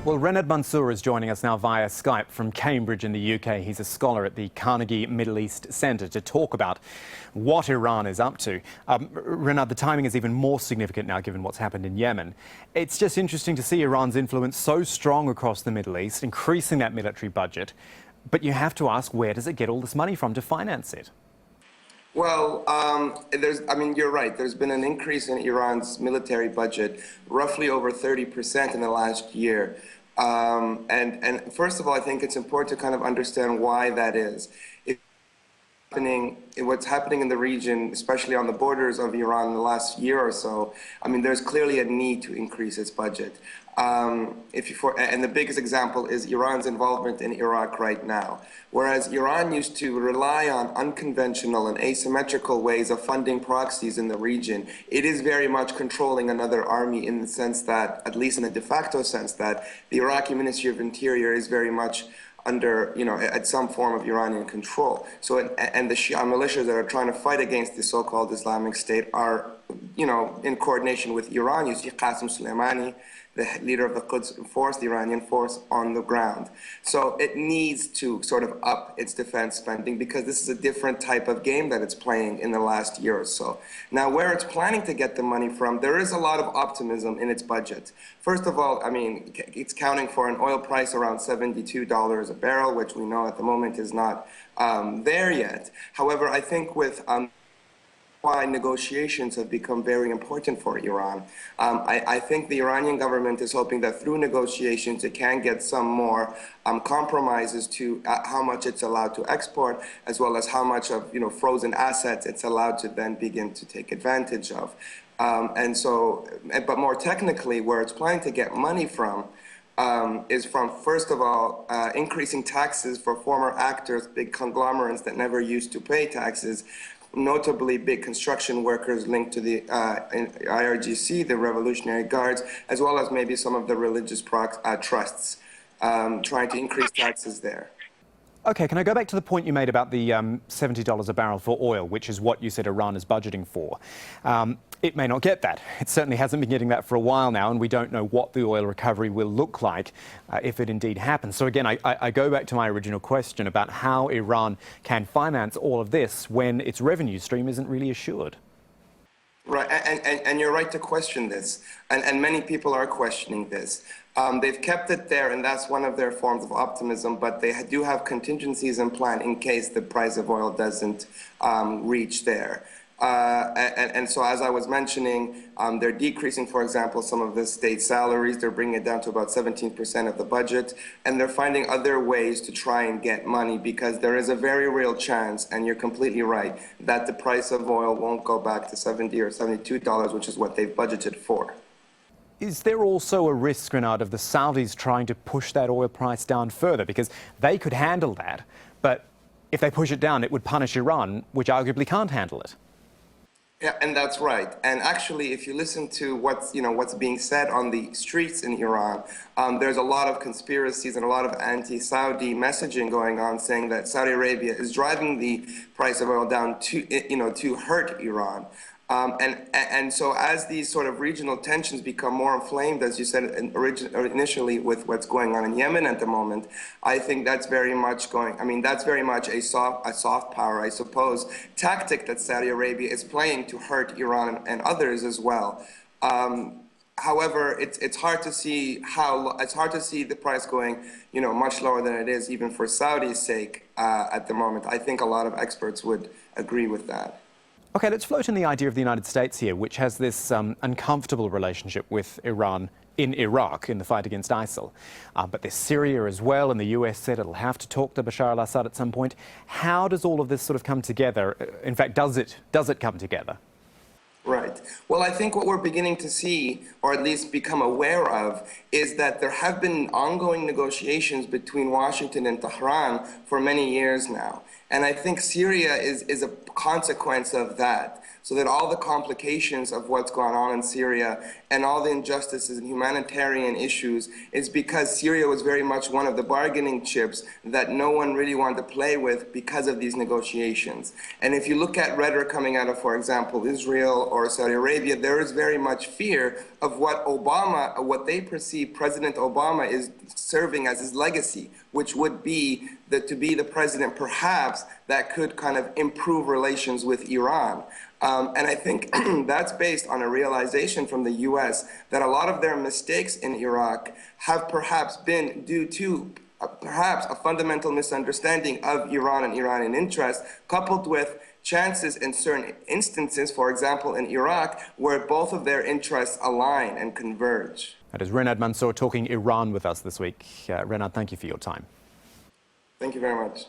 Well, Renard Mansour is joining us now via Skype from Cambridge in the UK. He's a scholar at the Carnegie Middle East Centre to talk about what Iran is up to. Renard, the timing is even more significant now given what's happened in Yemen. It's just interesting to see Iran's influence so strong across the Middle East, increasing that military budget. But you have to ask, where does it get all this money from to finance it? Well, you're right. There's been an increase in Iran's military budget, roughly over 30% in the last year. And first of all, I think it's important to kind of understand why that is. What's happening in the region, especially on the borders of Iran in the last year or so, there's clearly a need to increase its budget. And the biggest example is Iran's involvement in Iraq right now. Whereas Iran used to rely on unconventional and asymmetrical ways of funding proxies in the region, it is very much controlling another army in the sense that, at least in a de facto sense, that the Iraqi Ministry of Interior is very much under, at some form of Iranian control. So, and the Shia militias that are trying to fight against the so-called Islamic State are, in coordination with Iran. You see Qasem Soleimani, the leader of the Quds force, the Iranian force, on the ground. So it needs to sort of up its defense spending because this is a different type of game that it's playing in the last year or so. Now, where it's planning to get the money from, there is a lot of optimism in its budget. First of all, it's counting for an oil price around $72 a barrel, which we know at the moment is not there yet. However, I think with why negotiations have become very important for Iran. I think the Iranian government is hoping that through negotiations it can get some more compromises to how much it's allowed to export, as well as how much of frozen assets it's allowed to then begin to take advantage of. But more technically, where it's planning to get money from is from, first of all, increasing taxes for former actors, big conglomerates that never used to pay taxes, notably big construction workers linked to the IRGC, the Revolutionary Guards, as well as maybe some of the religious trusts, trying to increase taxes there. OK, can I go back to the point you made about the $70 a barrel for oil, which is what you said Iran is budgeting for? It may not get that. It certainly hasn't been getting that for a while now, and we don't know what the oil recovery will look like if it indeed happens. So again, I go back to my original question about how Iran can finance all of this when its revenue stream isn't really assured. Right, and you're right to question this, and many people are questioning this. They've kept it there, and that's one of their forms of optimism, but they do have contingencies in plan in case the price of oil doesn't reach there. And so, as I was mentioning, they're decreasing, for example, some of the state salaries. They're bringing it down to about 17% of the budget, and they're finding other ways to try and get money because there is a very real chance, and you're completely right, that the price of oil won't go back to $70 or $72, which is what they've budgeted for. Is there also a risk, Renard, of the Saudis trying to push that oil price down further? Because they could handle that, but if they push it down, it would punish Iran, which arguably can't handle it. Yeah, and that's right. And actually, if you listen to what's being said on the streets in Iran, there's a lot of conspiracies and a lot of anti-Saudi messaging going on, saying that Saudi Arabia is driving the price of oil down to hurt Iran. And so as these sort of regional tensions become more inflamed, as you said initially with what's going on in Yemen at the moment, I think that's very much that's very much a soft power, I suppose, tactic that Saudi Arabia is playing to hurt Iran and others as well. However, it's hard to see the price going, much lower than it is, even for Saudi's sake at the moment. I think a lot of experts would agree with that. OK, let's float in the idea of the United States here, which has this uncomfortable relationship with Iran in Iraq in the fight against ISIL. But there's Syria as well, and the US said it'll have to talk to Bashar al-Assad at some point. How does all of this sort of come together? In fact, does it come together? Right. Well, I think what we're beginning to see, or at least become aware of, is that there have been ongoing negotiations between Washington and Tehran for many years now. And I think Syria is a consequence of that. So that all the complications of what's going on in Syria and all the injustices and humanitarian issues is because Syria was very much one of the bargaining chips that no one really wanted to play with because of these negotiations. And if you look at rhetoric coming out of, for example, Israel or Saudi Arabia, there is very much fear of what they perceive President Obama is serving as his legacy, which would be to be the president perhaps that could kind of improve relations with Iran. And I think that's based on a realization from the U.S. that a lot of their mistakes in Iraq have perhaps been due to perhaps a fundamental misunderstanding of Iran and Iranian interests, coupled with chances in certain instances, for example, in Iraq, where both of their interests align and converge. That is Renad Mansour talking Iran with us this week. Renad, thank you for your time. Thank you very much.